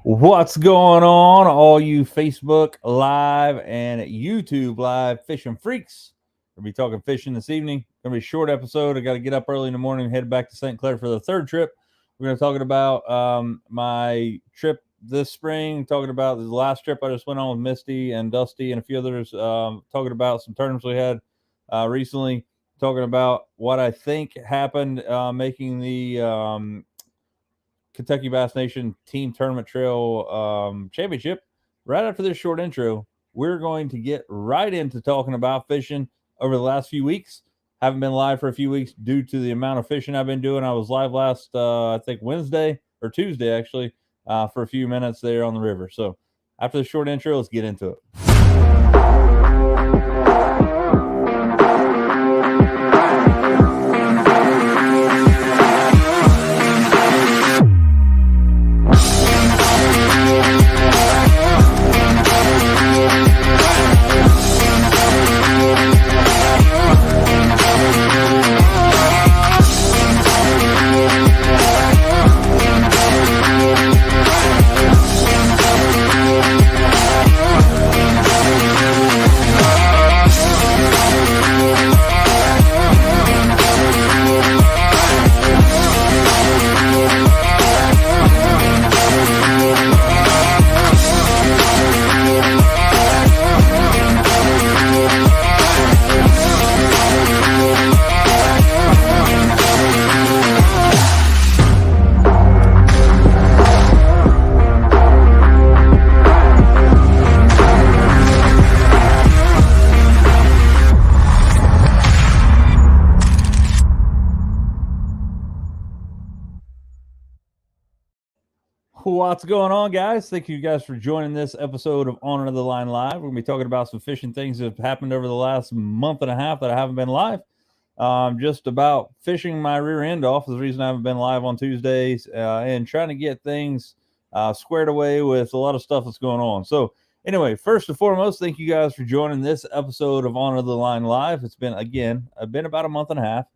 What's going on, all you Facebook Live and YouTube Live fishing freaks? We'll be talking fishing this evening. Gonna be a short episode. I got to get up early in the morning and head back to St. Clair for the third trip. We're gonna talking about my trip this spring. Talking about the last trip I just went on with Misty and Dusty and a few others. Talking about some tournaments we had recently. Talking about what I think happened making the Kentucky Bass Nation Team Tournament Trail Championship. Right after this short intro, we're going to get right into talking about fishing over the last few weeks. Haven't been live for a few weeks due to the amount of fishing I've been doing. I was live last, I think, Wednesday or Tuesday, actually, for a few minutes there on the river. So after the short intro, let's get into it. What's going on, guys? Thank you guys for joining this episode of On Another Line Live. We're going to be talking about some fishing things that have happened over the last month and a half that I haven't been live. Just about fishing my rear end off is the reason I haven't been live on Tuesdays and trying to get things squared away with a lot of stuff that's going on. So anyway, first and foremost, thank you guys for joining this episode of On Another Line Live. It's been about a month and a half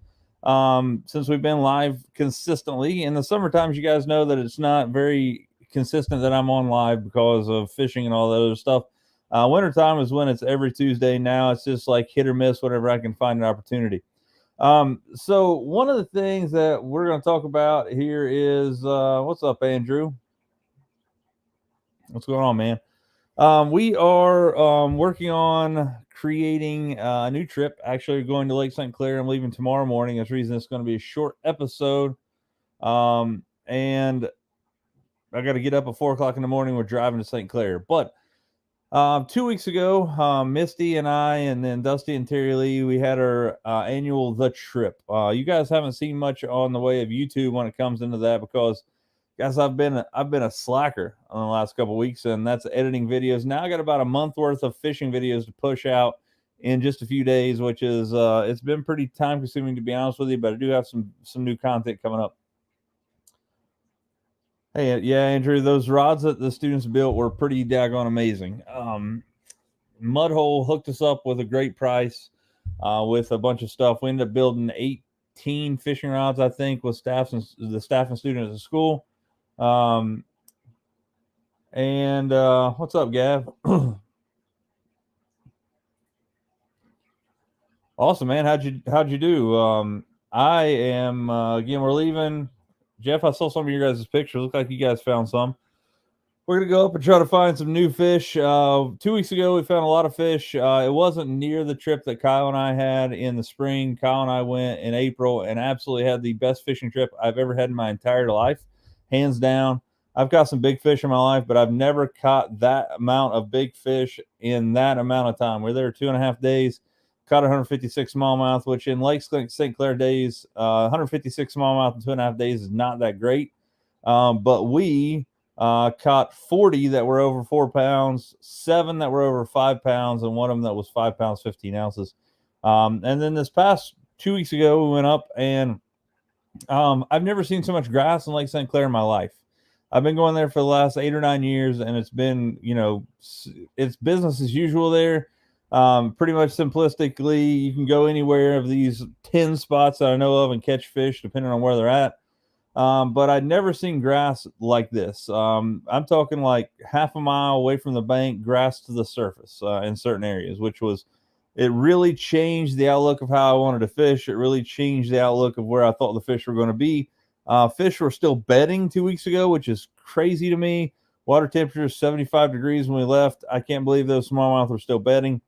since we've been live consistently. In the summer times, you guys know that it's not very consistent that I'm on live because of fishing and all that other stuff. Wintertime is when it's every Tuesday. Now it's just like hit or miss whenever I can find an opportunity. So one of the things that we're going to talk about here is what's up, Andrew? What's going on, man? We are working on creating a new trip. Actually, going to Lake St. Clair. I'm leaving tomorrow morning. That's the reason it's going to be a short episode. And I got to get up at 4 o'clock in the morning. We're driving to St. Clair. But 2 weeks ago, Misty and I, and then Dusty and Terry Lee, we had our annual The Trip. You guys haven't seen much on the way of YouTube when it comes into that because, guys, I've been a slacker on the last couple of weeks, and that's editing videos. Now I got about a month worth of fishing videos to push out in just a few days, which is it's been pretty time consuming, to be honest with you. But I do have some new content coming up. Hey, yeah, Andrew, those rods that the students built were pretty daggone amazing. Mudhole hooked us up with a great price with a bunch of stuff. We ended up building 18 fishing rods, I think, with the staff and students at the school. And what's up, Gav? Awesome, man. How'd you do? I am again. We're leaving. Jeff, I saw some of your guys' pictures. Look like you guys found some. We're going to go up and try to find some new fish. 2 weeks ago, we found a lot of fish. It wasn't near the trip that Kyle and I had in the spring. Kyle and I went in April and absolutely had the best fishing trip I've ever had in my entire life. Hands down. I've caught some big fish in my life, but I've never caught that amount of big fish in that amount of time. We're there 2.5 days. Caught 156 smallmouth, which in Lake St. Clair days, 156 smallmouth in 2.5 days is not that great. But we caught 40 that were over 4 pounds, 7 that were over 5 pounds, and one of them that was 5 pounds, 15 ounces. And then this past 2 weeks ago, we went up and I've never seen so much grass in Lake St. Clair in my life. I've been going there for the last 8 or 9 years, and it's been, it's business as usual there. Pretty much simplistically, you can go anywhere of these 10 spots that I know of and catch fish, depending on where they're at. But I'd never seen grass like this. I'm talking like half a mile away from the bank, grass to the surface in certain areas, which was, it really changed the outlook of how I wanted to fish. It really changed the outlook of where I thought the fish were going to be. Fish were still bedding 2 weeks ago, which is crazy to me. Water temperature is 75 degrees when we left. I can't believe those smallmouth were still bedding.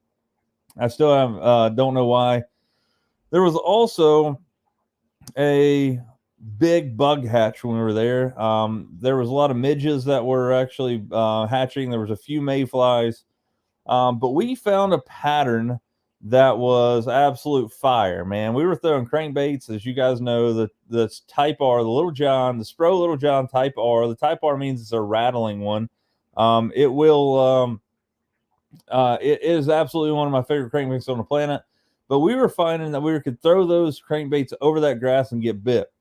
I still have don't know why. There was also a big bug hatch when we were there. There was a lot of midges that were actually hatching. There was a few mayflies, but we found a pattern that was absolute fire, man. We were throwing crankbaits, as you guys know, the Type R, the Little John, the Spro Little John Type R. The Type R means it's a rattling one. It will. It is absolutely one of my favorite crankbaits on the planet. But we were finding that we could throw those crankbaits over that grass and get bit.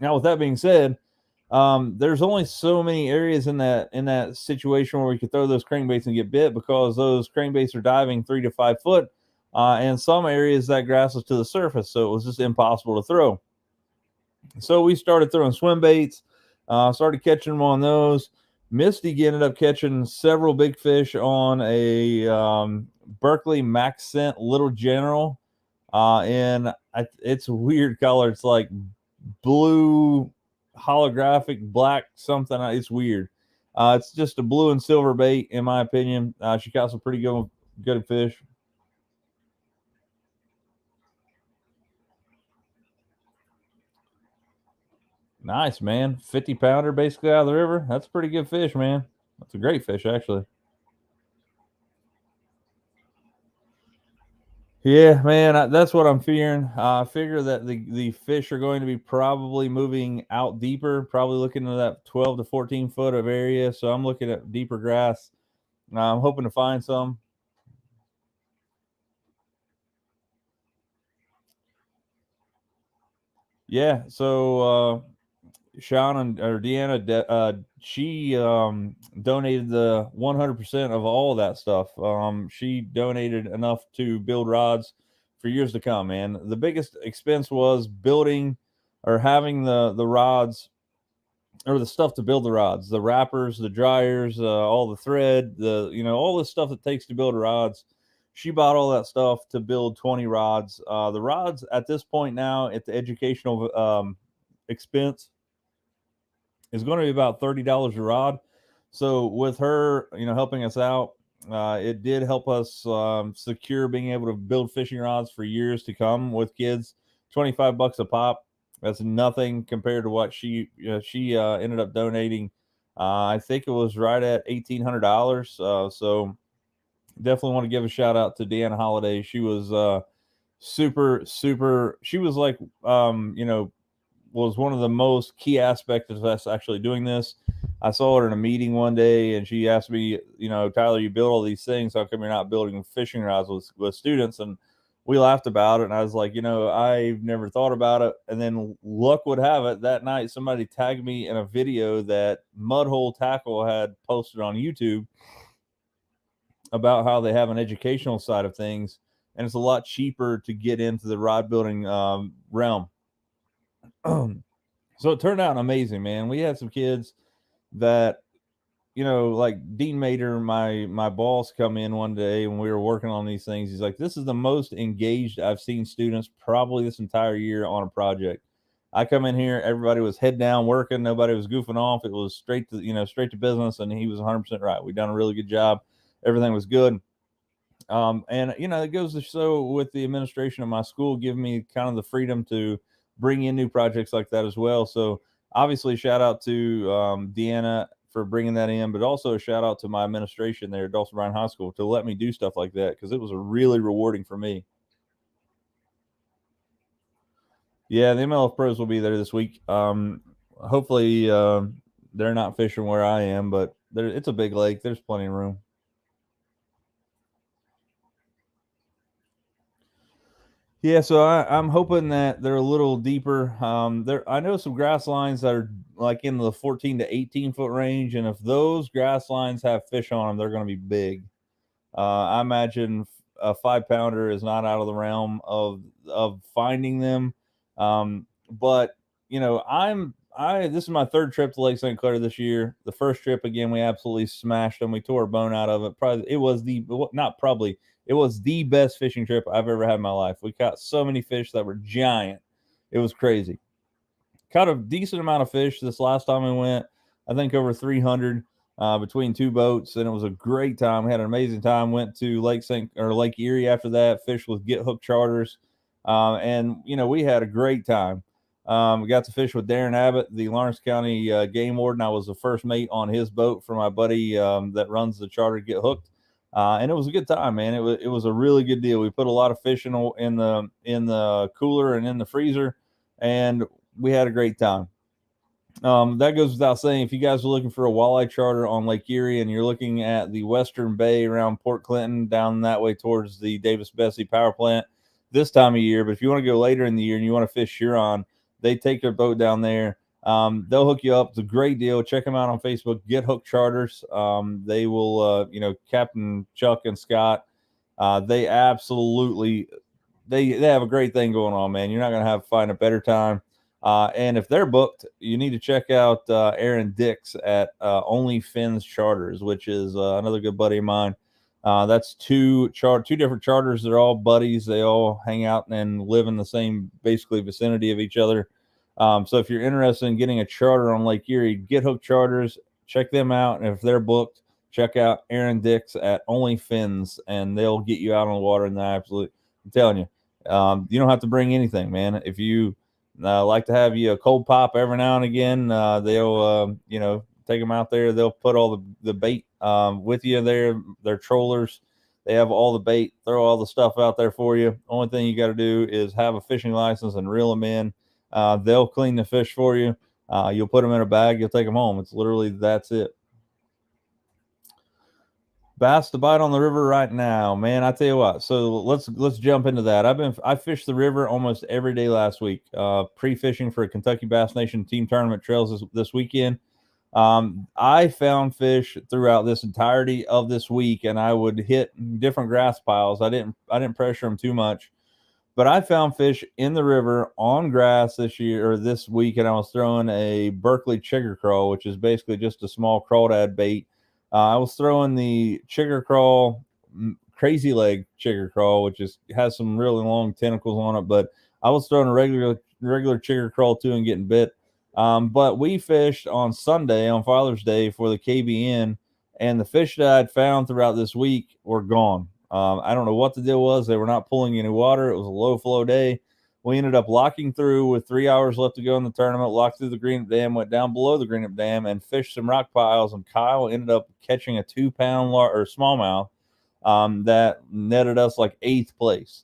Now, with that being said, there's only so many areas in that situation where we could throw those crankbaits and get bit, because those crankbaits are diving 3 to 5 foot, and some areas that grass was to the surface, so it was just impossible to throw. So we started throwing swim baits, started catching them on those. Misty ended up catching several big fish on a Berkeley Max Scent Little General, and it's a weird color. It's like blue holographic black something. It's weird. It's just a blue and silver bait, in my opinion. She caught some pretty good fish. Nice, man. 50 pounder basically out of the river. That's a pretty good fish, man. That's a great fish, actually. Yeah, man, that's what I'm fearing. I figure that the fish are going to be probably moving out deeper, probably looking at that 12 to 14 foot of area. So I'm looking at deeper grass. I'm hoping to find some. Yeah, so Sean or Deanna, she donated the 100% of all that stuff. She donated enough to build rods for years to come. Man, the biggest expense was building or having the rods, or the stuff to build the rods, the wrappers, the dryers, all the thread, all the stuff that takes to build rods. She bought all that stuff to build 20 rods. The rods at this point now, at the educational expense, is going to be about $30 a rod. So with her, helping us out, it did help us secure being able to build fishing rods for years to come with kids. $25 a pop. That's nothing compared to what she ended up donating. I think it was right at $1,800. So definitely want to give a shout out to Deanna Holiday. She was super, super. She was like, was one of the most key aspects of us actually doing this. I saw her in a meeting one day, and she asked me, Tyler, you build all these things. How come you're not building fishing rods with students? And we laughed about it. And I was like, I've never thought about it. And then luck would have it, that night somebody tagged me in a video that Mudhole Tackle had posted on YouTube about how they have an educational side of things, and it's a lot cheaper to get into the rod building realm. So it turned out amazing, man. We had some kids that, like Dean Mater, my boss, come in one day when we were working on these things. He's like, "This is the most engaged I've seen students probably this entire year on a project." I come in here, everybody was head down working, nobody was goofing off. It was straight to business, and he was 100% right. We done a really good job. Everything was good. And it goes to show with the administration of my school giving me kind of the freedom to bring in new projects like that as well. So obviously, shout out to Deanna for bringing that in, but also a shout out to my administration there at Dawson Bryan High School to let me do stuff like that, because it was really rewarding for me. Yeah, the MLF pros will be there this week. Hopefully, they're not fishing where I am, but it's a big lake. There's plenty of room. Yeah, so I'm hoping that they're a little deeper. I know some grass lines that are like in the 14 to 18 foot range, and if those grass lines have fish on them, they're going to be big. I imagine a 5 pounder is not out of the realm of finding them. But This is my third trip to Lake St. Clair this year. The first trip, again, we absolutely smashed them. We tore a bone out of it. It was the best fishing trip I've ever had in my life. We caught so many fish that were giant. It was crazy. Caught a decent amount of fish this last time we went. I think over 300 between two boats, and it was a great time. We had an amazing time. Went to Lake Erie after that. Fished with Get Hook Charters, and we had a great time. We got to fish with Darren Abbott, the Lawrence County game warden. I was the first mate on his boat for my buddy that runs the charter Get Hooked, and it was a good time, man. It was a really good deal. We put a lot of fish in the cooler and in the freezer, and we had a great time. That goes without saying. If you guys are looking for a walleye charter on Lake Erie and you're looking at the western bay around Port Clinton, down that way towards the Davis-Besse power plant this time of year, but if you want to go later in the year and you want to fish Huron, they take their boat down there. They'll hook you up. It's a great deal. Check them out on Facebook. Get Hook Charters. They will, Captain Chuck and Scott. They absolutely, they have a great thing going on, man. You're not going to find a better time. And if they're booked, you need to check out Aaron Dix at Only Fins Charters, which is another good buddy of mine. That's two different charters. They're all buddies. They all hang out and live in the same basically vicinity of each other. So if you're interested in getting a charter on Lake Erie, Get Hook Charters, check them out. And if they're booked, check out Aaron Dix at Only Fins, and they'll get you out on the water. And I'm telling you, you don't have to bring anything, man. If you like to have you a cold pop every now and again, they'll take them out there. They'll put all the bait with you there. They're trollers. They have all the bait, throw all the stuff out there for you. Only thing you got to do is have a fishing license and reel them in. They'll clean the fish for you. You'll put them in a bag. You'll take them home. It's literally, that's it. Bass to bite on the river right now, man. I tell you what. So let's jump into that. I fished the river almost every day last week. Pre-fishing for Kentucky Bass Nation Team Tournament Trails this weekend. I found fish throughout this entirety of this week, and I would hit different grass piles. I didn't pressure them too much, but I found fish in the river on grass this week, and I was throwing a Berkeley chigger crawl, which is basically just a small crawdad bait. I was throwing the chigger crawl, crazy leg chigger crawl, which has some really long tentacles on it, but I was throwing a regular chigger crawl too and getting bit. But we fished on Sunday, on Father's Day, for the KBN, and the fish that I'd found throughout this week were gone. I don't know what the deal was. They were not pulling any water. It was a low flow day. We ended up locking through with 3 hours left to go in the tournament, locked through the Greenup Dam, went down below the Greenup Dam and fished some rock piles. And Kyle ended up catching a 2-pound smallmouth that netted us like 8th place.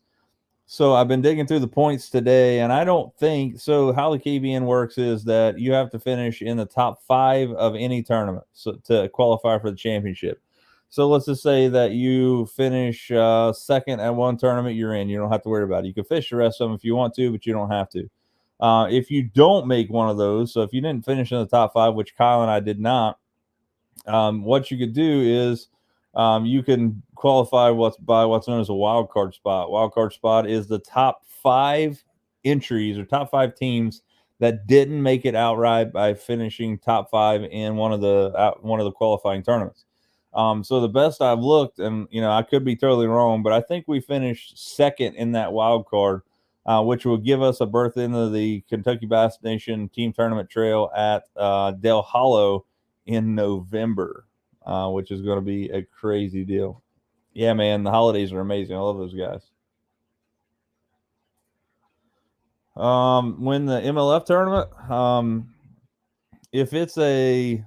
So I've been digging through the points today, and I don't think so. How the KBN works is that you have to finish in the top 5 of any tournament to qualify for the championship. So let's just say that you finish second at one tournament, you're in. You don't have to worry about it. You can fish the rest of them if you want to, but you don't have to. If you don't make one of those, so if you didn't finish in the top 5, which Kyle and I did not, what you could do is you can qualify what's known as a wild card spot. Wild card spot is the top 5 entries or top 5 teams that didn't make it outright by finishing top 5 in one of the qualifying tournaments. So the best I've looked, and I could be totally wrong, but I think we finished second in that wild card, which will give us a berth into the Kentucky Bass Nation Team Tournament Trail at Dale Hollow in November, which is going to be a crazy deal. Yeah, man, the holidays are amazing. I love those guys. When the MLF tournament, if it's a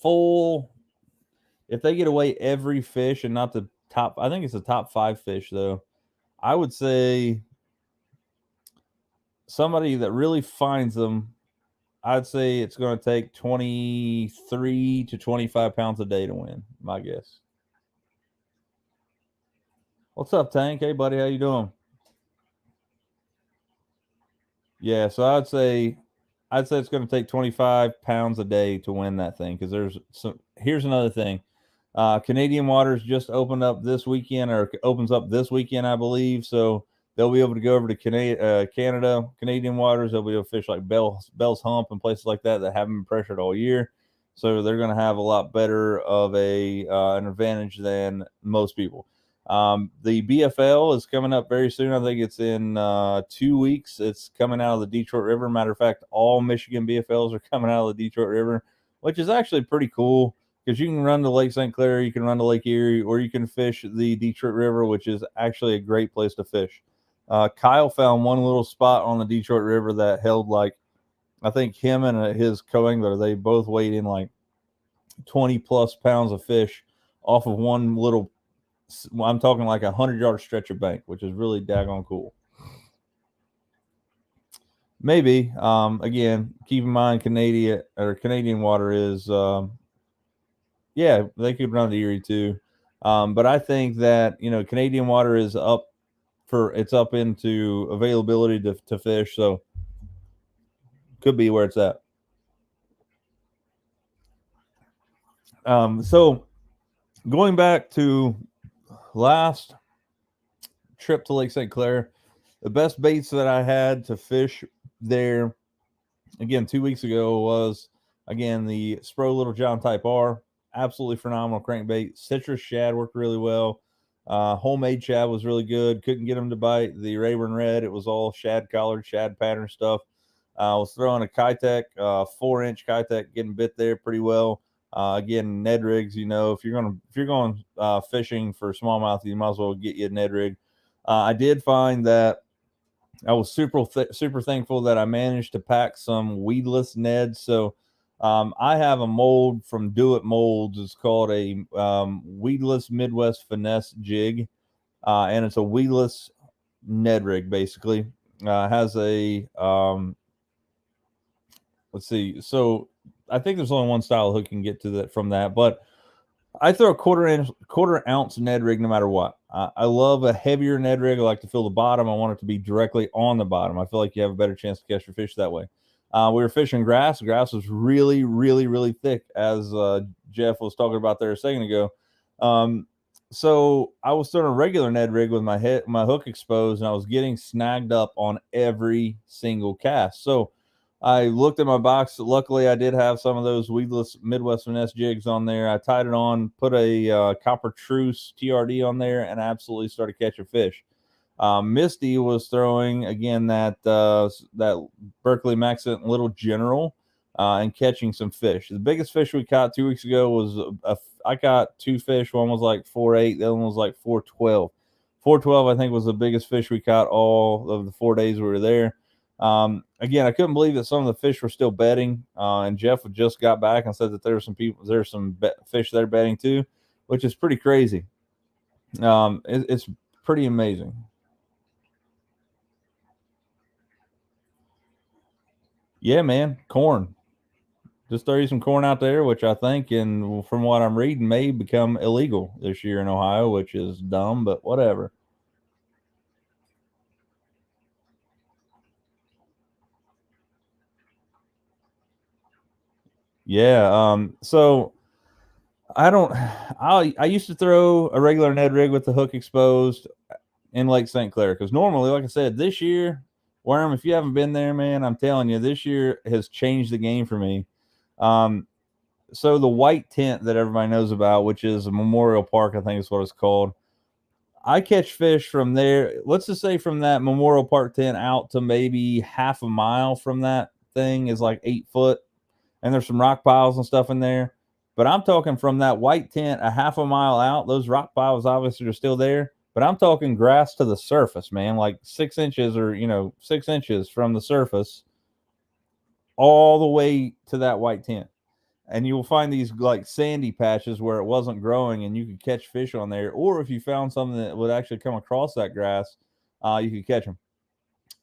full, if they get away every fish and not the top, I think it's the top 5 fish though. I would say somebody that really finds them, I'd say it's going to take 23 to 25 pounds a day to win, my guess. What's up, Tank? Hey, buddy, how you doing? Yeah, so I'd say it's going to take 25 pounds a day to win that thing, because here's another thing. Canadian Waters just opened up this weekend, or opens up this weekend, I believe. So they'll be able to go over to Canada, Canadian waters. They'll be able to fish like Bell's Hump and places like that haven't been pressured all year. So they're going to have a lot better of an advantage than most people. The BFL is coming up very soon. I think it's in 2 weeks. It's coming out of the Detroit River. Matter of fact, all Michigan BFLs are coming out of the Detroit River, which is actually pretty cool because you can run to Lake St. Clair, you can run to Lake Erie, or you can fish the Detroit River, which is actually a great place to fish. Kyle found one little spot on the Detroit River that held I think him and his co-angler, they both weighed in like 20 plus pounds of fish off of one little, I'm talking like 100-yard stretch of bank, which is really daggone cool. Maybe, again, keep in mind Canadian water is, yeah, they could run to Erie too. But I think that, Canadian water is up into availability to fish. So could be where it's at. So going back to last trip to Lake St. Clair, the best baits that I had to fish there, again, 2 weeks ago, was, again, the Spro Little John Type R. Absolutely phenomenal crankbait. Citrus shad worked really well. Homemade shad was really good. Couldn't get them to bite. The Rayburn Red, it was all shad collared, shad pattern stuff. I was throwing a Kitech, 4-inch Kitech, getting bit there pretty well. Again, Ned rigs, if you're going fishing for smallmouth, you might as well get you a Ned rig. I did find that I was super thankful that I managed to pack some weedless Neds. So I have a mold from Do It Molds. It's called a weedless Midwest Finesse jig, and it's a weedless Ned rig basically. Has a let's see. So I think there's only one style of hook you can get to that from that, but I throw a quarter ounce Ned rig no matter what. I love a heavier Ned rig. I like to feel the bottom. I want it to be directly on the bottom. I feel like you have a better chance to catch your fish that way. We were fishing grass. Grass was really, really, really thick, as Jeff was talking about there a second ago. So I was throwing a regular Ned rig with my hook exposed, and I was getting snagged up on every single cast. So I looked at my box. Luckily, I did have some of those weedless Midwest Finesse jigs on there. I tied it on, put a Copper Truce TRD on there, and absolutely started catching fish. Misty was throwing, again, that Berkley Maxent Little General, and catching some fish. The biggest fish we caught 2 weeks ago was I caught 2 fish. One was like 4.8. The other one was like 4.12. 4.12, I think, was the biggest fish we caught all of the 4 days we were there. Again, I couldn't believe that some of the fish were still bedding, and Jeff had just got back and said that there's some fish there bedding too, which is pretty crazy. It's pretty amazing. Yeah, man, corn. Just throw you some corn out there, which I think, and from what I'm reading, may become illegal this year in Ohio, which is dumb, but whatever. Yeah. So I used to throw a regular Ned rig with the hook exposed in Lake St. Clair, because normally, like I said, this year, Worm, if you haven't been there, man, I'm telling you, this year has changed the game for me. So the white tent that everybody knows about, which is a Memorial Park, I think is what it's called. I catch fish from there. Let's just say from that Memorial Park tent out to maybe half a mile from that thing is like 8 foot, and there's some rock piles and stuff in there. But I'm talking from that white tent a half a mile out. Those rock piles obviously are still there, but I'm talking grass to the surface, man, like 6 inches or 6 inches from the surface all the way to that white tent. And you will find these like sandy patches where it wasn't growing, and you could catch fish on there. Or if you found something that would actually come across that grass, you could catch them.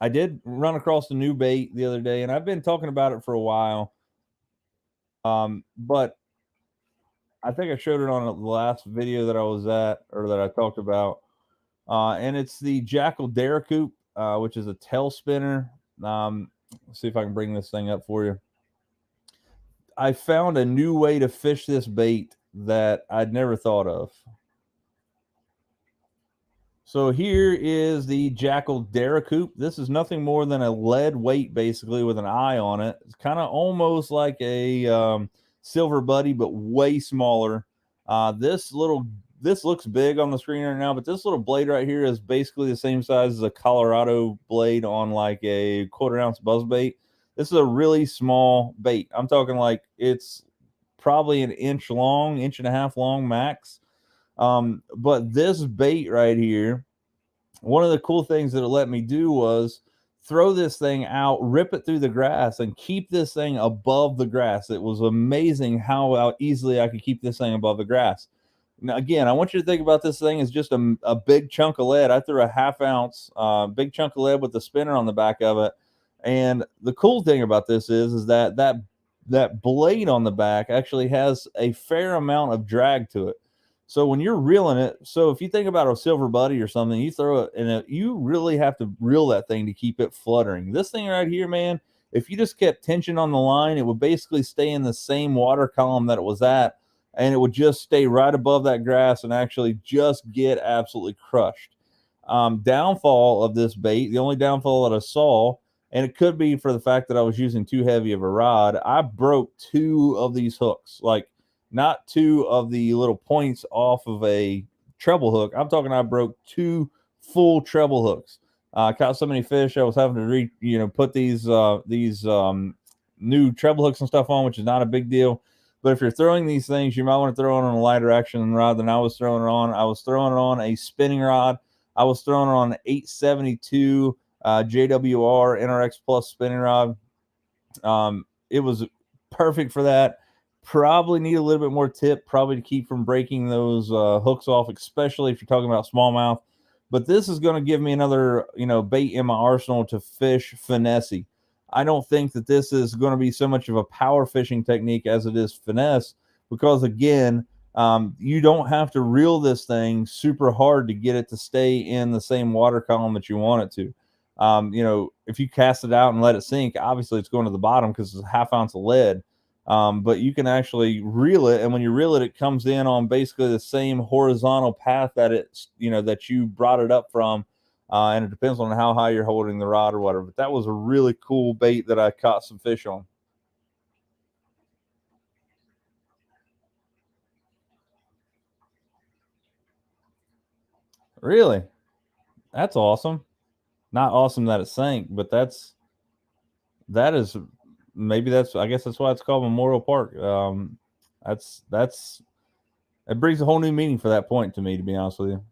I did run across a new bait the other day, and I've been talking about it for a while. But I think I showed it on the last video that I was at, or that I talked about. And it's the Jackal Daracoop, which is a tail spinner. Let's see if I can bring this thing up for you. I found a new way to fish this bait that I'd never thought of. So here is the Jackall Daracoup. This is nothing more than a lead weight, basically, with an eye on it. It's kind of almost like a Silver Buddy, but way smaller. This looks big on the screen right now, but this little blade right here is basically the same size as a Colorado blade on like a 1/4 ounce buzzbait. This is a really small bait. I'm talking like it's probably an inch long, inch and a half long max. But this bait right here, one of the cool things that it let me do was throw this thing out, rip it through the grass, and keep this thing above the grass. It was amazing how easily I could keep this thing above the grass. Now, again, I want you to think about this thing as just a big chunk of lead. I threw a 1/2 ounce, big chunk of lead with the spinner on the back of it. And the cool thing about this is that blade on the back actually has a fair amount of drag to it. So when you're reeling it, so if you think about a Silver Buddy or something, you throw it and you really have to reel that thing to keep it fluttering. This thing right here, man, if you just kept tension on the line, it would basically stay in the same water column that it was at, and it would just stay right above that grass and actually just get absolutely crushed. Downfall of this bait, the only downfall that I saw, and it could be for the fact that I was using too heavy of a rod, I broke 2 of these hooks, like not 2 of the little points off of a treble hook. I'm talking I broke 2 full treble hooks. I caught so many fish I was having to put these new treble hooks and stuff on, which is not a big deal. But if you're throwing these things, you might want to throw it on a lighter action rod than I was throwing it on. I was throwing it on a spinning rod. I was throwing it on an 872 JWR NRX Plus spinning rod. It was perfect for that. Probably need a little bit more tip, probably to keep from breaking those hooks off, especially if you're talking about smallmouth. But this is going to give me another, bait in my arsenal to fish finesse. I don't think that this is going to be so much of a power fishing technique as it is finesse, because again, you don't have to reel this thing super hard to get it to stay in the same water column that you want it to. If you cast it out and let it sink, obviously it's going to the bottom because it's a 1/2 ounce of lead. But you can actually reel it, and when you reel it, it comes in on basically the same horizontal path that that you brought it up from. And it depends on how high you're holding the rod or whatever. But that was a really cool bait that I caught some fish on. Really? That's awesome. Not awesome that it sank, but that is maybe that's I guess that's why it's called Memorial Park. That's it brings a whole new meaning for that point to me, to be honest with you.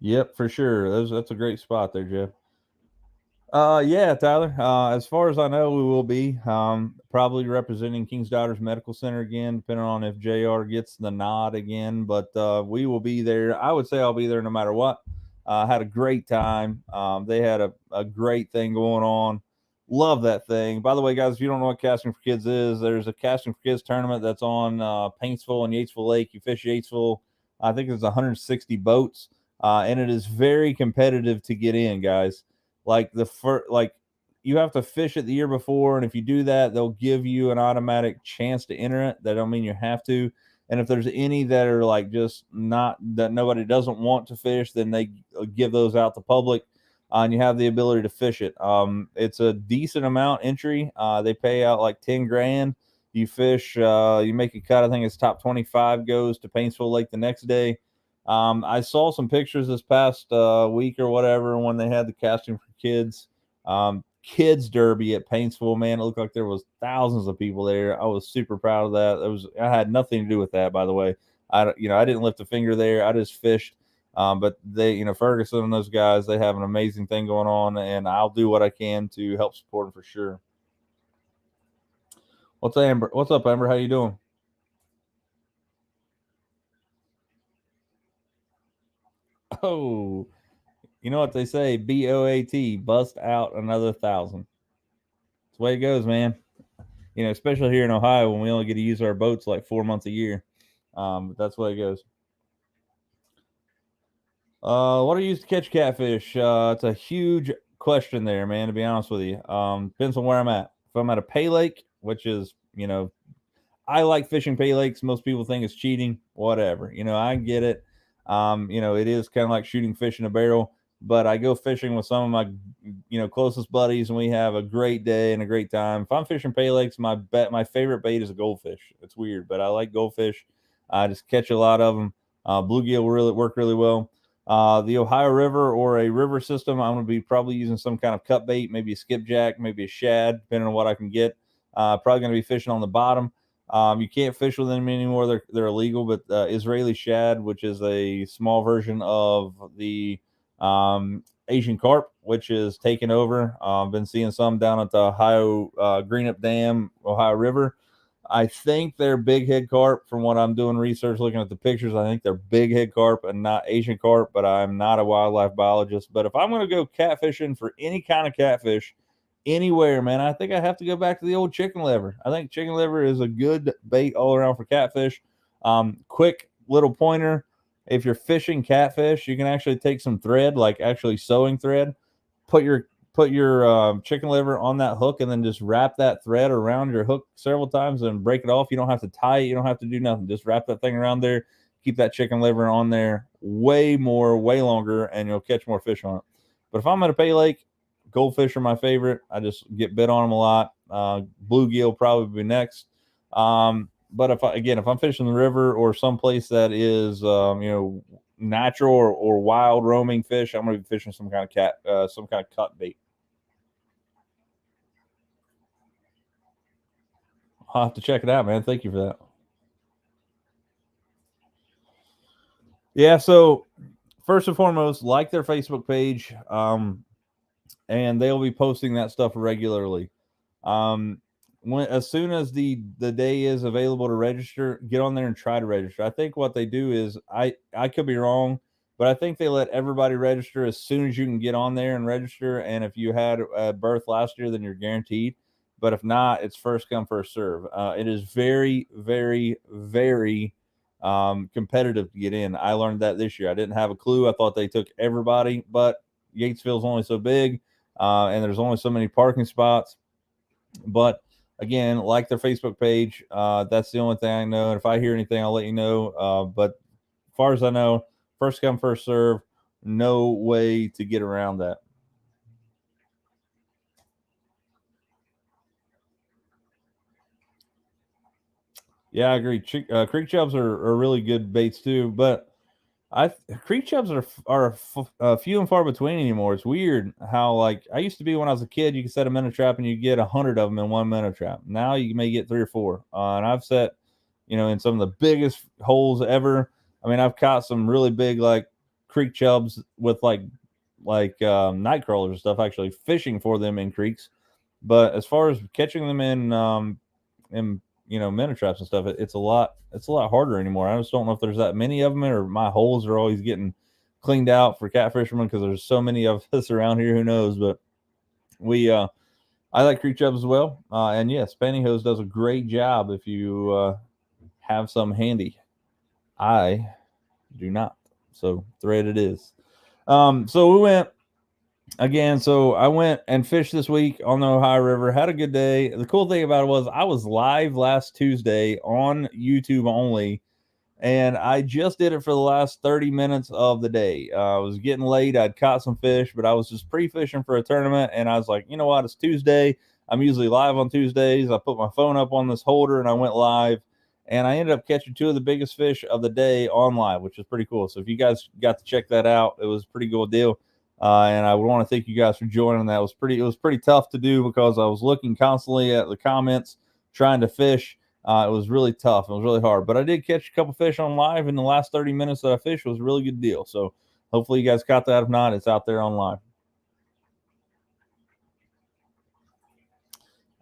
Yep, for sure. That's a great spot there, Jeff. Yeah, Tyler. As far as I know, we will be probably representing King's Daughters Medical Center again, depending on if JR gets the nod again. But we will be there. I would say I'll be there no matter what. Had a great time. They had a great thing going on. Love that thing. By the way, guys, if you don't know what Casting for Kids is, there's a Casting for Kids tournament that's on Paintsville and Yatesville Lake. You fish Yatesville. I think there's 160 boats, and it is very competitive to get in, guys. Like you have to fish it the year before, and if you do that, they'll give you an automatic chance to enter it. That don't mean you have to. And if there's any that are like just not that nobody doesn't want to fish, then they give those out to public, and you have the ability to fish it. It's a decent amount entry. They pay out like 10 grand. You fish, you make a cut. I think it's top 25 goes to Paintsville Lake the next day. I saw some pictures this past week or whatever when they had the Casting for Kids kids derby at Paintsville. Man, it looked like there was thousands of people there. I was super proud of that. I had nothing to do with that, by the way. I didn't lift a finger there. I just fished. But they, Ferguson and those guys, they have an amazing thing going on, and I'll do what I can to help support them for sure. What's Amber? What's up, Amber? How you doing? Oh, you know what they say? BOAT, bust out another 1,000. That's the way it goes, man. Especially here in Ohio when we only get to use our boats like 4 months a year. But that's the way it goes. What do you use to catch catfish? It's a huge question there, man. To be honest with you, depends on where I'm at. If I'm at a pay lake, which is, I like fishing Pay Lakes. Most people think it's cheating. Whatever. I get it. It is kind of like shooting fish in a barrel. But I go fishing with some of my, closest buddies, and we have a great day and a great time. If I'm fishing Pay Lakes, my favorite bait is a goldfish. It's weird, but I like goldfish. I just catch a lot of them. Bluegill really work really well. The Ohio River or a river system, I'm going to be probably using some kind of cut bait, maybe a skipjack, maybe a shad, depending on what I can get. Probably going to be fishing on the bottom. You can't fish with them anymore; they're illegal. But Israeli shad, which is a small version of the Asian carp, which is taking over. I've been seeing some down at the Ohio Greenup Dam, Ohio River. I think they're big head carp from what I'm doing research, looking at the pictures. I think they're big head carp and not Asian carp, but I'm not a wildlife biologist. But if I'm going to go catfishing for any kind of catfish anywhere, man, I think I have to go back to the old chicken liver. I think chicken liver is a good bait all around for catfish. Quick little pointer. If you're fishing catfish, you can actually take some thread, like actually sewing thread, put your chicken liver on that hook, and then just wrap that thread around your hook several times and break it off. You don't have to tie it. You don't have to do nothing. Just wrap that thing around there. Keep that chicken liver on there way longer, and you'll catch more fish on it. But if I'm at a Pay Lake, goldfish are my favorite. I just get bit on them a lot. Bluegill probably be next. But if I'm fishing the river or someplace that is, natural or wild roaming fish, I'm going to be fishing some kind of cut bait. I'll have to check it out, man. Thank you for that. Yeah. So first and foremost, like their Facebook page, and they'll be posting that stuff regularly. As soon as the day is available to register, get on there and try to register. I think what they do is I could be wrong, but I think they let everybody register as soon as you can get on there and register. And if you had a birth last year, then you're guaranteed. But if not, it's first come first serve. It is very, very, very competitive to get in. I learned that this year. I didn't have a clue. I thought they took everybody, but Yatesville's only so big, and there's only so many parking spots. But again, like their Facebook page. That's the only thing I know. And if I hear anything, I'll let you know. But as far as I know, first come, first serve. No way to get around that. Yeah, I agree. Creek chubs are really good baits too, but creek chubs are few and far between anymore. It's weird how, like, I used to be when I was a kid. You could set a minnow trap and you get 100 of them in one minnow trap. Now you may get 3 or 4, and I've set, in some of the biggest holes ever. I mean, I've caught some really big like creek chubs with night crawlers and stuff. Actually, fishing for them in creeks, but as far as catching them in minnow traps and stuff, it's a lot harder anymore. I just don't know if there's that many of them, or my holes are always getting cleaned out for catfishermen because there's so many of us around here. Who knows? But I like creek chubs as well. And yes, pantyhose does a great job if you have some handy. I do not, so thread it is. So we went again. So I went and fished this week on the Ohio River. Had a good day. The cool thing about it was I was live last Tuesday on YouTube only, and I just did it for the last 30 minutes of the day. I was getting late. I'd caught some fish, but I was just pre-fishing for a tournament, and I was like, you know what? It's Tuesday. I'm usually live on Tuesdays. I put my phone up on this holder, and I went live, and I ended up catching 2 of the biggest fish of the day on live, which is pretty cool. So if you guys got to check that out, it was a pretty cool deal. And I would want to thank you guys for joining. It was pretty tough to do because I was looking constantly at the comments, trying to fish. It was really tough. It was really hard, but I did catch a couple fish on live in the last 30 minutes that I fished. It was a really good deal. So hopefully you guys caught that. If not, it's out there on live.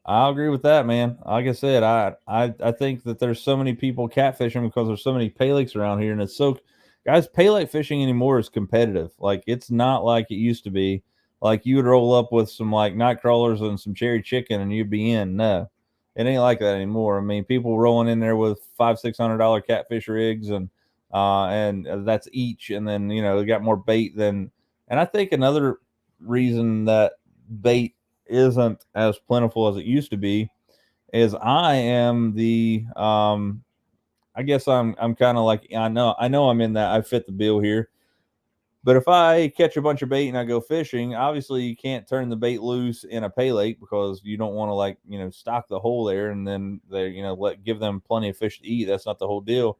I agree with that, man. Like I said, I think that there's so many people catfishing because there's so many Pay Lakes around here, and it's so, guys, Pay Lake fishing anymore is competitive. Like, it's not like it used to be. Like, you would roll up with some like night crawlers and some cherry chicken and you'd be in. No, it ain't like that anymore. I mean, people rolling in there with $500-600 catfish rigs, and that's each, and then they got more bait than. And I think another reason that bait isn't as plentiful as it used to be is I am the I guess I'm kind of like I know I'm in that I fit the bill here. But if I catch a bunch of bait and I go fishing, obviously you can't turn the bait loose in a pay lake because you don't want to stock the hole there and then they give them plenty of fish to eat. That's not the whole deal.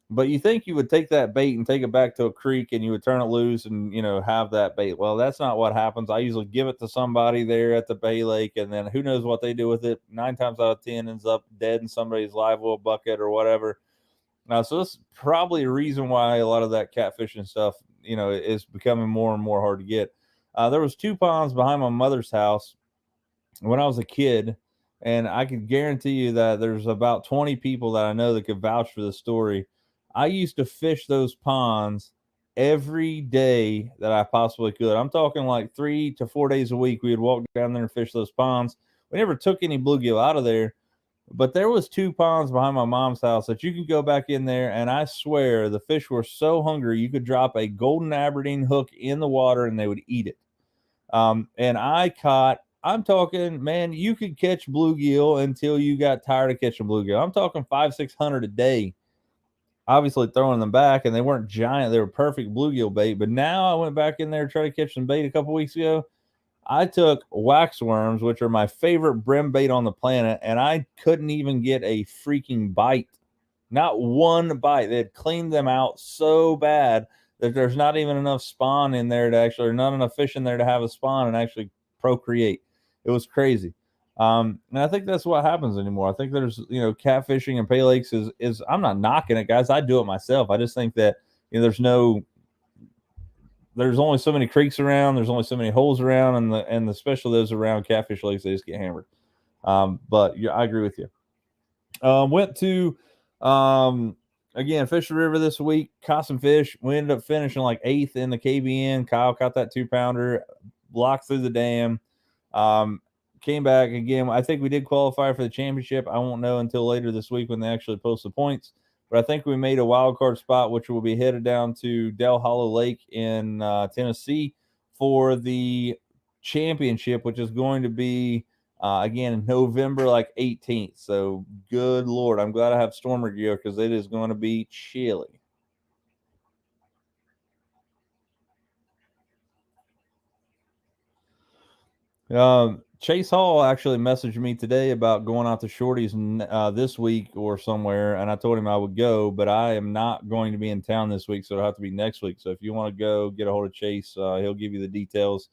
But you think you would take that bait and take it back to a creek and you would turn it loose and have that bait. Well, that's not what happens. I usually give it to somebody there at the Bay Lake, and then who knows what they do with it. 9 times out of 10 ends up dead in somebody's live well bucket or whatever. So this is probably a reason why a lot of that catfishing stuff, is becoming more and more hard to get. There was 2 ponds behind my mother's house when I was a kid, and I could guarantee you that there's about 20 people that I know that could vouch for this story. I used to fish those ponds every day that I possibly could. I'm talking like 3 to 4 days a week. We would walk down there and fish those ponds. We never took any bluegill out of there, but there was 2 ponds behind my mom's house that you could go back in there, and I swear the fish were so hungry you could drop a golden Aberdeen hook in the water and they would eat it. And I'm talking, man, you could catch bluegill until you got tired of catching bluegill. I'm talking 500-600 a day. Obviously throwing them back, and they weren't giant; they were perfect bluegill bait. But now I went back in there to try to catch some bait a couple weeks ago. I took wax worms, which are my favorite brim bait on the planet, and I couldn't even get a freaking bite. Not one bite. They had cleaned them out so bad that there's not even enough spawn in there to actually, or not enough fish in there to have a spawn and actually procreate. It was crazy. And I think that's what happens anymore. I think there's, catfishing and pay lakes is I'm not knocking it, guys. I do it myself. I just think that, there's only so many creeks around. There's only so many holes around, and especially those around catfish lakes, they just get hammered. But yeah, I agree with you. Went to again fish the river this week. Caught some fish. We ended up finishing like 8th in the KBN. Kyle caught that 2-pounder, blocked through the dam. Came back again. I think we did qualify for the championship. I won't know until later this week when they actually post the points. But I think we made a wild card spot, which will be headed down to Del Hollow Lake in Tennessee for the championship, which is going to be again in November like 18th. So good Lord, I'm glad I have Stormer gear because it is going to be chilly. Chase Hall actually messaged me today about going out to Shorty's this week or somewhere, and I told him I would go, but I am not going to be in town this week, so it'll have to be next week. So if you want to go, get a hold of Chase. He'll give you the details.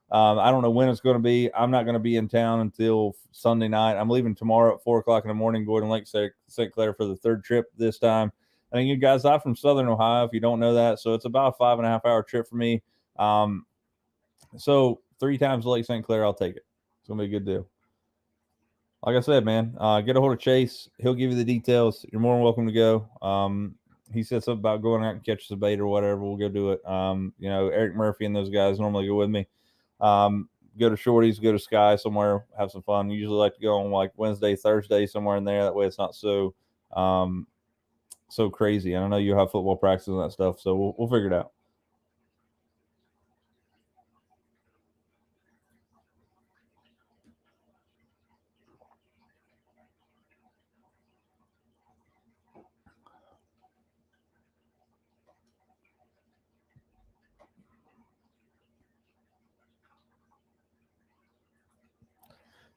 I don't know when it's going to be. I'm not going to be in town until Sunday night. I'm leaving tomorrow at 4:00 in the morning, going to Lake St. Clair for the 3rd trip this time. I think you guys, I'm from Southern Ohio, if you don't know that, so it's about a 5.5-hour trip for me. So 3 times Lake St. Clair, I'll take it. It's gonna be a good deal. Like I said, man, get a hold of Chase. He'll give you the details. You're more than welcome to go. He said something about going out and catch the bait or whatever. We'll go do it. Eric Murphy and those guys normally go with me. Go to Shorty's, go to Sky somewhere, have some fun. Usually like to go on like Wednesday, Thursday, somewhere in there. That way it's not so so crazy. I know you have football practice and that stuff, so we'll figure it out.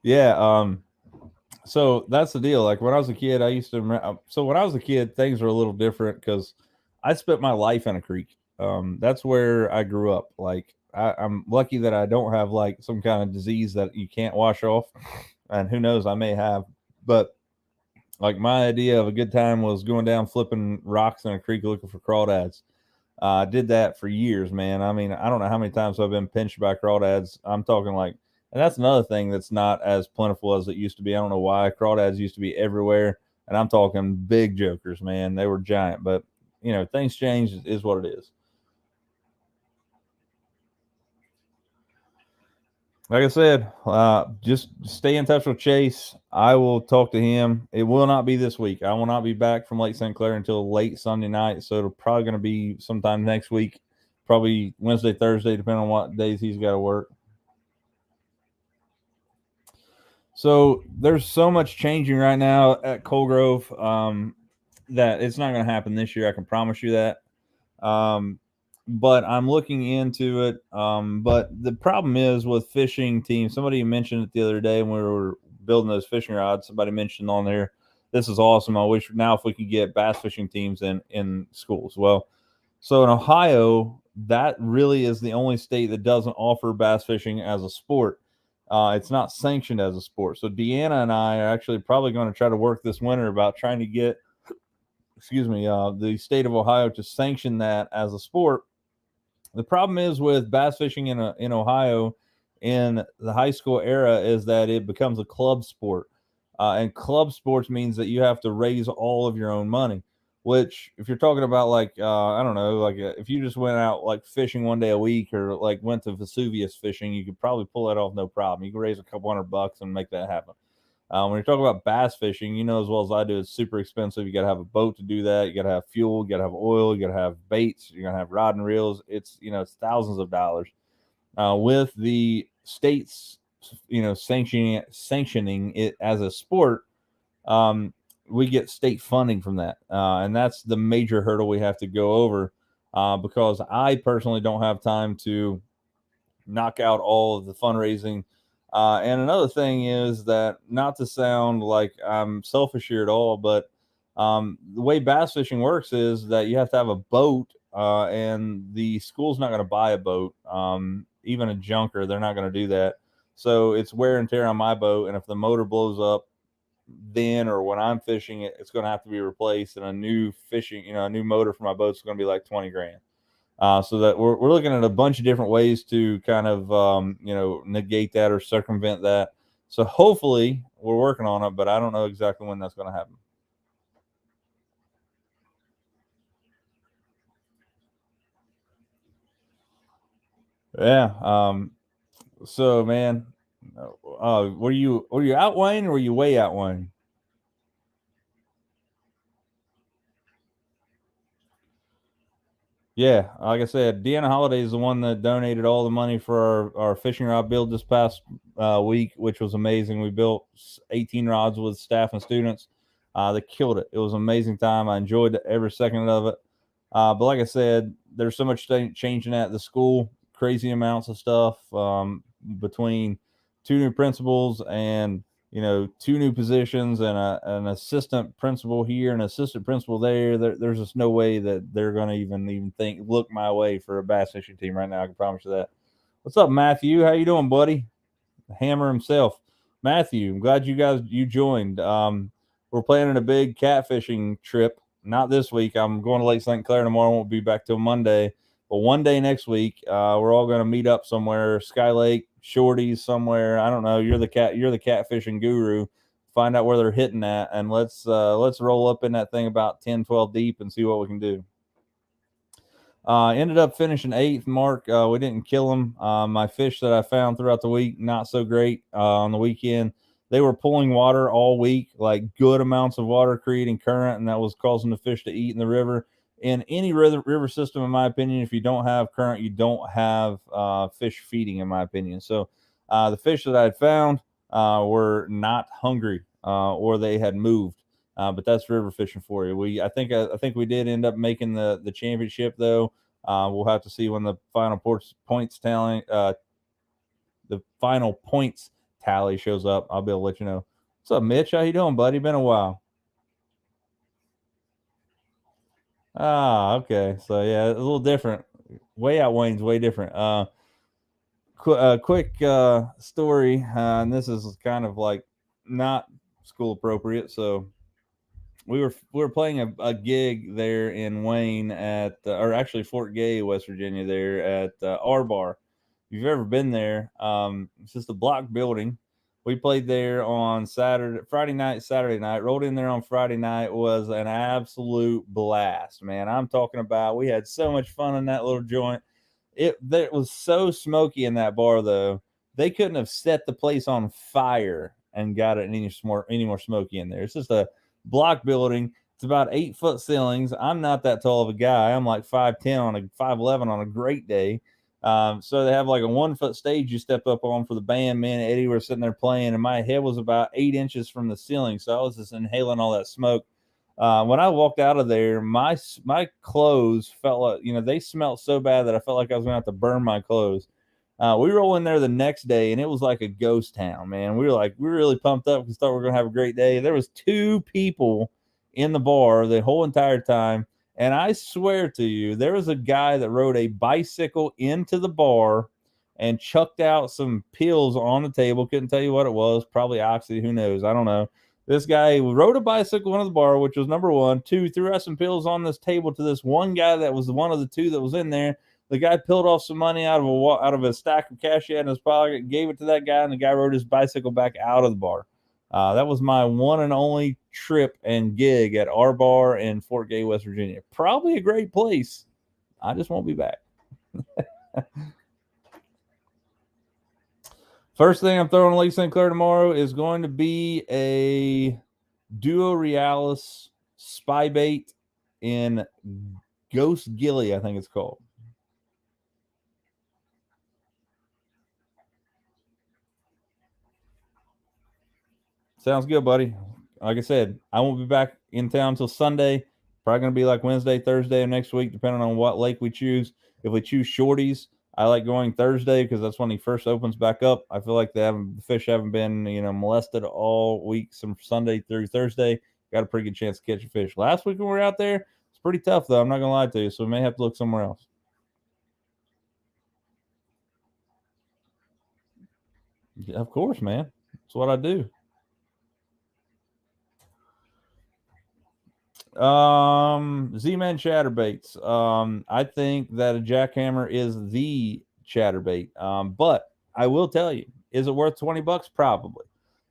Yeah. So that's the deal. Like when I was a kid, I used to. So when I was a kid, things were a little different because I spent my life in a creek. That's where I grew up. Like I'm lucky that I don't have like some kind of disease that you can't wash off, and who knows, I may have. But like my idea of a good time was going down flipping rocks in a creek looking for crawdads. I did that for years, man. I mean, I don't know how many times I've been pinched by crawdads. I'm talking like, and that's another thing that's not as plentiful as it used to be. I don't know why. Crawdads used to be everywhere, and I'm talking big jokers, man. They were giant, but things change is what it is. Like I said, just stay in touch with Chase. I will talk to him. It will not be this week. I will not be back from Lake St. Clair until late Sunday night. So it'll probably going to be sometime next week, probably Wednesday, Thursday, depending on what days he's got to work. So there's so much changing right now at Colgrove that it's not going to happen this year. I can promise you that. Um, but I'm looking into it. But the problem is with fishing teams. Somebody mentioned it the other day when we were building those fishing rods. Somebody mentioned on there, this is awesome. I wish now if we could get bass fishing teams in schools. Well, so in Ohio, that really is the only state that doesn't offer bass fishing as a sport. It's not sanctioned as a sport. So Deanna and I are actually probably going to try to work this winter about trying to get, the state of Ohio to sanction that as a sport. The problem is with bass fishing in Ohio in the high school era is that it becomes a club sport, and club sports means that you have to raise all of your own money. Which, if you're talking about like I don't know, like if you just went out like fishing one day a week or like went to Vesuvius fishing, you could probably pull that off no problem. You could raise a couple $100 and make that happen. When you're talking about bass fishing, you know as well as I do, it's super expensive. You got to have a boat to do that. You got to have fuel. You got to have oil. You got to have baits. You're gonna have rod and reels. It's thousands of dollars. With the states, sanctioning it as a sport, um, we get state funding from that, and that's the major hurdle we have to go over. Because I personally don't have time to knock out all of the fundraising. And another thing is that, not to sound like I'm selfish here at all, but the way bass fishing works is that you have to have a boat, and the school's not going to buy a boat, even a junker. They're not going to do that. So it's wear and tear on my boat, and if the motor blows up, then or when I'm fishing it, it's going to have to be replaced, and a new motor for my boat is going to be like 20 grand. So that we're looking at a bunch of different ways to kind of negate that or circumvent that. So hopefully we're working on it, but I don't know exactly when that's going to happen. Yeah. So man, were you out, Wayne, or were you way out, Wayne? Yeah, like I said, Deanna Holiday is the one that donated all the money for our fishing rod build this past week, which was amazing. We built 18 rods with staff and students. They killed it. It was an amazing time. I enjoyed every second of it. But like I said, there's so much changing at the school, crazy amounts of stuff, between two new principals and two new positions and an assistant principal here and assistant principal there. There's just no way that they're going to even look my way for a bass fishing team right now. I can promise you that. What's up, Matthew? How you doing, buddy? The Hammer himself, Matthew. I'm glad you joined. We're planning a big catfishing trip. Not this week. I'm going to Lake St. Clair tomorrow. Won't be back till Monday. But one day next week, we're all going to meet up somewhere, Sky Lake, Shorties, somewhere. I don't know. You're the catfishing guru. Find out where they're hitting at, and let's roll up in that thing about 10, 12 deep and see what we can do. Ended up finishing eighth. Mark, we didn't kill him. My fish that I found throughout the week, not so great. On the weekend, they were pulling water all week, like good amounts of water, creating current, and that was causing the fish to eat in the river. In any river system, in my opinion, if you don't have current, you don't have fish feeding, in my opinion. So the fish that I had found were not hungry, or they had moved. But that's river fishing for you. I think we did end up making the championship though. We'll have to see when the final points tally the final points tally shows up. I'll be able to let you know. What's up, Mitch? How you doing, buddy? Been a while. Okay. So yeah, a little different. Way out Wayne's way different. Quick story, and this is kind of like not school appropriate. So we were playing a gig there in Wayne at or actually Fort Gay, West Virginia, there at R Bar. If you've ever been there, it's just a block building. We played there on Friday night, Saturday night. Rolled in there on Friday night. Was an absolute blast, man. I'm talking about. We had so much fun in that little joint. It was so smoky in that bar though. They couldn't have set the place on fire and got it any more smoky in there. It's just a block building. It's about 8 foot ceilings. I'm not that tall of a guy. I'm like 5'10" on a 5'11" on a great day. So they have like a 1 foot stage you step up on for the band. Me and Eddie were sitting there playing, and my head was about 8 inches from the ceiling. So I was just inhaling all that smoke. When I walked out of there, my clothes felt like, they smelled so bad that I felt like I was going to have to burn my clothes. We roll in there the next day, and it was like a ghost town, man. We were really pumped up because thought we were going to have a great day. There was 2 people in the bar the whole entire time. And I swear to you, there was a guy that rode a bicycle into the bar and chucked out some pills on the table. Couldn't tell you what it was. Probably Oxy. Who knows? I don't know. This guy rode a bicycle into the bar, which was number one. 2, threw out some pills on this table to this one guy that was one of the 2 that was in there. The guy peeled off some money out of a stack of cash he had in his pocket, gave it to that guy, and the guy rode his bicycle back out of the bar. That was my one and only trip and gig at our bar in Fort Gay, West Virginia. Probably a great place. I just won't be back. First thing I'm throwing on Lake St. Clair tomorrow is going to be a Duo Realis spy bait in Ghost Gilly, I think it's called. Sounds good, buddy. Like I said, I won't be back in town until Sunday. Probably going to be like Wednesday, Thursday of next week, depending on what lake we choose. If we choose Shorty's, I like going Thursday because that's when he first opens back up. I feel like the fish haven't been, molested all week, from Sunday through Thursday. Got a pretty good chance to catch a fish. Last week when we were out there, it's pretty tough, though. I'm not going to lie to you, so we may have to look somewhere else. Yeah, of course, man. That's what I do. Z-Man chatterbaits. I think that a jackhammer is the chatterbait. But I will tell you, is it worth $20? Probably.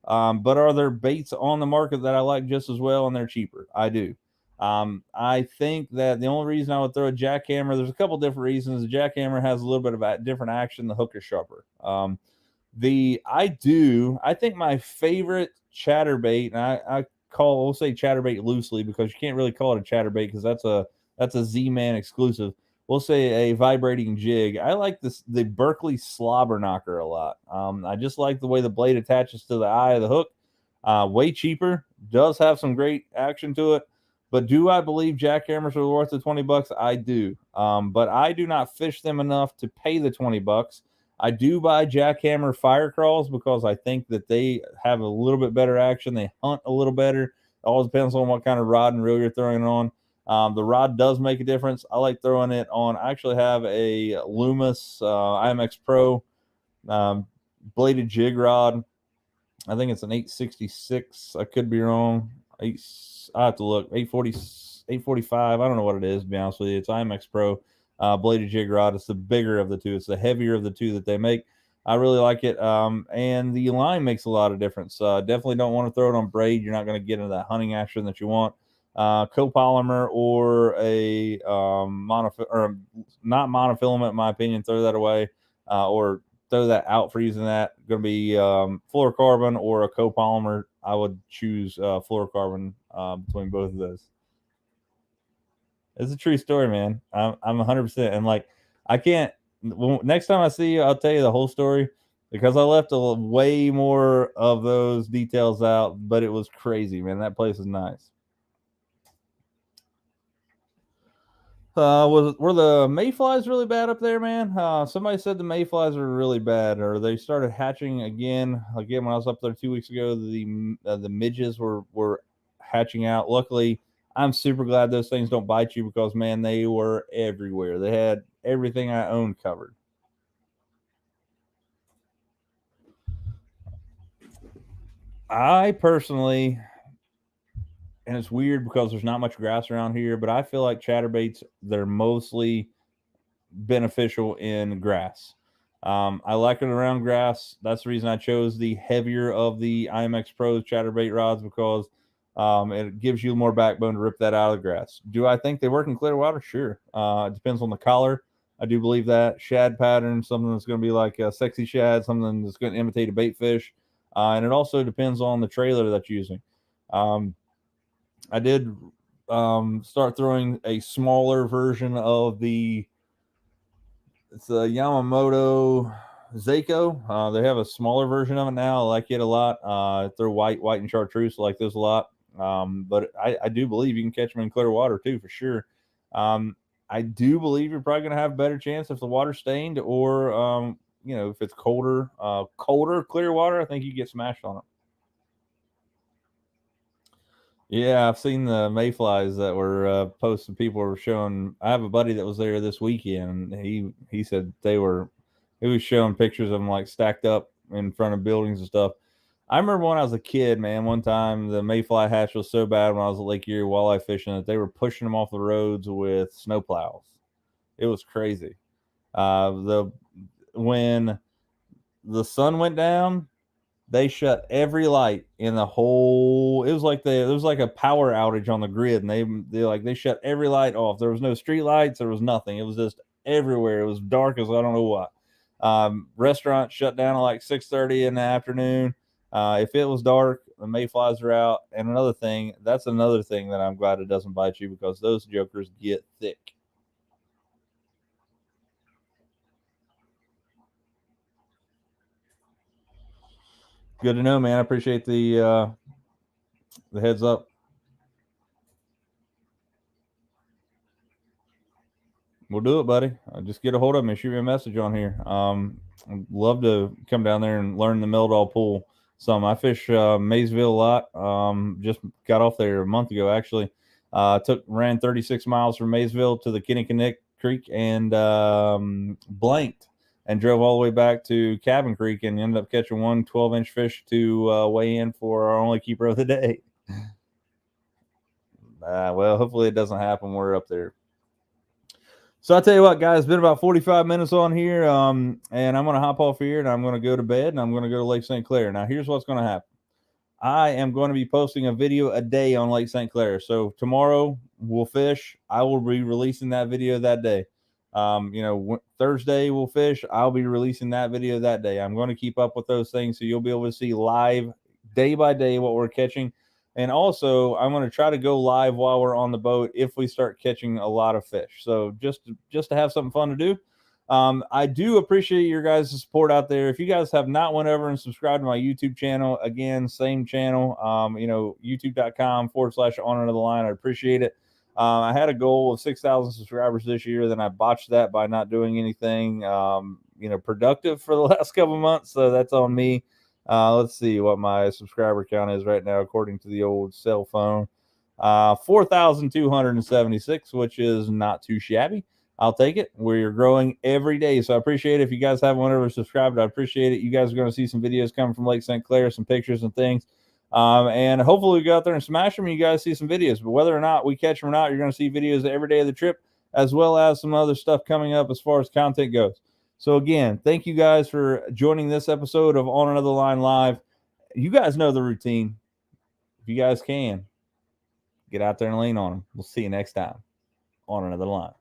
But are there baits on the market that I like just as well and they're cheaper? I do. I think that the only reason I would throw a jackhammer, there's a couple different reasons. The jackhammer has a little bit of a different action. The hook is sharper. I think my favorite chatterbait, and we'll say chatterbait loosely because you can't really call it a chatterbait because that's a Z-Man exclusive. We'll say a vibrating jig. I like the Berkeley slobber knocker a lot. I just like the way the blade attaches to the eye of the hook. Way cheaper, does have some great action to it. But do I believe jackhammers are worth the $20? I do. But I do not fish them enough to pay the $20. I do buy jackhammer fire crawls because I think that they have a little bit better action. They hunt a little better. It always depends on what kind of rod and reel you're throwing it on. The rod does make a difference. I like throwing it on. I actually have a Loomis IMX Pro bladed jig rod. I think it's an 866. I could be wrong. I have to look. 840, 845. I don't know what it is, to be honest with you. It's IMX Pro bladed jig rod. It's the bigger of the 2. It's the heavier of the 2 that they make. I really like it. And the line makes a lot of difference. Definitely don't want to throw it on braid. You're not going to get into that hunting action that you want. Copolymer or a not monofilament, in my opinion, throw that away. Or throw that out for using that. Going to be fluorocarbon or a copolymer. I would choose fluorocarbon between both of those. It's a true story, man. I'm 100%. And like, I can't. Next time I see you, I'll tell you the whole story because I left way more of those details out. But it was crazy, man. That place is nice. Were the mayflies really bad up there, man? Somebody said the mayflies are really bad, or they started hatching again. Again, when I was up there 2 weeks ago, the midges were hatching out. Luckily, I'm super glad those things don't bite you because, man, they were everywhere. They had everything I owned covered. I personally, and it's weird because there's not much grass around here, but I feel like chatterbaits, they're mostly beneficial in grass. I like it around grass. That's the reason I chose the heavier of the IMX Pros chatterbait rods because it gives you more backbone to rip that out of the grass. Do I think they work in clear water? Sure. It depends on the collar. I do believe that shad pattern, something that's going to be like a sexy shad, something that's going to imitate a bait fish. And it also depends on the trailer that's using. I did start throwing a smaller version of the It's a Yamamoto Seiko. They have a smaller version of it now. I like it a lot. They're white and chartreuse. I like those a lot. But I do believe you can catch them in clear water too, for sure. I do believe you're probably going to have a better chance if the water's stained or, if it's colder clear water. I think you get smashed on it. Yeah, I've seen the mayflies that were posted. People were showing. I have a buddy that was there this weekend. He said he was showing pictures of them like stacked up in front of buildings and stuff. I remember when I was a kid, man. One time the mayfly hatch was so bad when I was at Lake Erie walleye fishing that they were pushing them off the roads with snowplows. It was crazy. The When the sun went down, they shut every light in the whole. It was like there was like a power outage on the grid, and they shut every light off. There was no street lights. There was nothing. It was just everywhere. It was dark as I don't know what. Restaurants shut down at like 6:30 in the afternoon. If it was dark, the mayflies are out. And that's another thing that I'm glad it doesn't bite you, because those jokers get thick. Good to know, man. I appreciate the heads up. We'll do it, buddy. Just get a hold of me. Shoot me a message on here. I'd love to come down there and learn the Meldal pool. I fish Maysville a lot. Just got off there a month ago, actually. Ran 36 miles from Maysville to the Kinnickinnick Creek and blanked and drove all the way back to Cabin Creek and ended up catching one 12-inch fish to weigh in for our only keeper of the day. Well, hopefully it doesn't happen. We're up there. So I'll tell you what, guys, it's been about 45 minutes on here, and I'm going to hop off here, and I'm going to go to bed, and I'm going to go to Lake St. Clair. Now, here's what's going to happen. I am going to be posting a video a day on Lake St. Clair. So tomorrow we'll fish. I will be releasing that video that day. Thursday we'll fish. I'll be releasing that video that day. I'm going to keep up with those things, so you'll be able to see live day by day what we're catching. And also, I'm going to try to go live while we're on the boat if we start catching a lot of fish. So just to have something fun to do. I do appreciate your guys' support out there. If you guys have not went over and subscribed to my YouTube channel, again, same channel, youtube.com/on another line. I appreciate it. I had a goal of 6,000 subscribers this year. Then I botched that by not doing anything, productive for the last couple of months. So that's on me. Let's see what my subscriber count is right now, according to the old cell phone. 4,276, which is not too shabby. I'll take it. We're growing every day. So I appreciate it. If you guys haven't went over subscribed, I appreciate it. You guys are going to see some videos coming from Lake St. Clair, some pictures and things. And hopefully we go out there and smash them and you guys see some videos. But whether or not we catch them or not, you're going to see videos every day of the trip, as well as some other stuff coming up as far as content goes. So again, thank you guys for joining this episode of On Another Line Live. You guys know the routine. If you guys can, get out there and lean on them. We'll see you next time on Another Line.